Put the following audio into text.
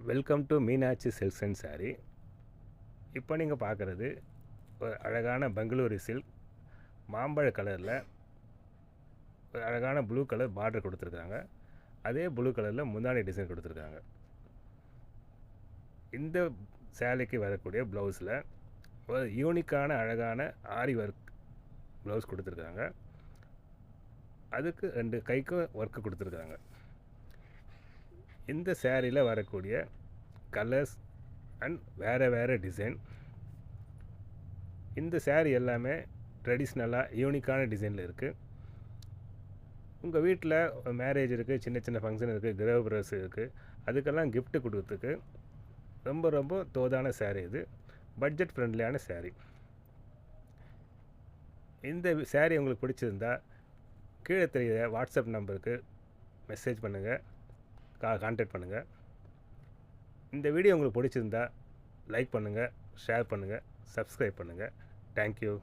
Welcome to Meenakshi silks and sari. இப்போ நீங்கள் பார்க்குறது ஒரு அழகான பெங்களூரி சில்க் மாம்பழ கலரில் ஒரு அழகான ப்ளூ கலர் பார்டர் கொடுத்துருக்காங்க. அதே ப்ளூ கலரில் முந்தானி டிசைன் கொடுத்துருக்காங்க. இந்த சேலைக்கு வரக்கூடிய ப்ளவுஸில் ஒரு யூனிக்கான அழகான ஆரி ஒர்க் ப்ளவுஸ் கொடுத்துருக்காங்க. அதுக்கு 2 கைக்கும் ஒர்க்கு கொடுத்துருக்காங்க. இந்த சேரீயில் வரக்கூடிய கலர்ஸ் அண்ட் வேறு டிசைன். இந்த சேரீ எல்லாமே ட்ரெடிஷ்னலாக யூனிக்கான டிசைனில் இருக்குது. உங்கள் வீட்டில் மேரேஜ் இருக்குது, சின்ன சின்ன ஃபங்க்ஷன் இருக்குது, கிரகப்பிரவேசம் இருக்குது, அதுக்கெல்லாம் gift கொடுக்கறதுக்கு ரொம்ப தோதான சேரீ. இது பட்ஜெட் ஃப்ரெண்ட்லியான சேரீ. இந்த சேரீ உங்களுக்கு பிடிச்சிருந்தா கீழே தெரியுற வாட்ஸ்அப் நம்பருக்கு மெசேஜ் பண்ணுங்கள், கான்டாக்ட் பண்ணுங்கள். இந்த வீடியோ உங்களுக்கு பிடிச்சிருந்தா லைக் பண்ணுங்கள், ஷேர் பண்ணுங்கள், சப்ஸ்கிரைப் பண்ணுங்கள். தேங்க்யூ.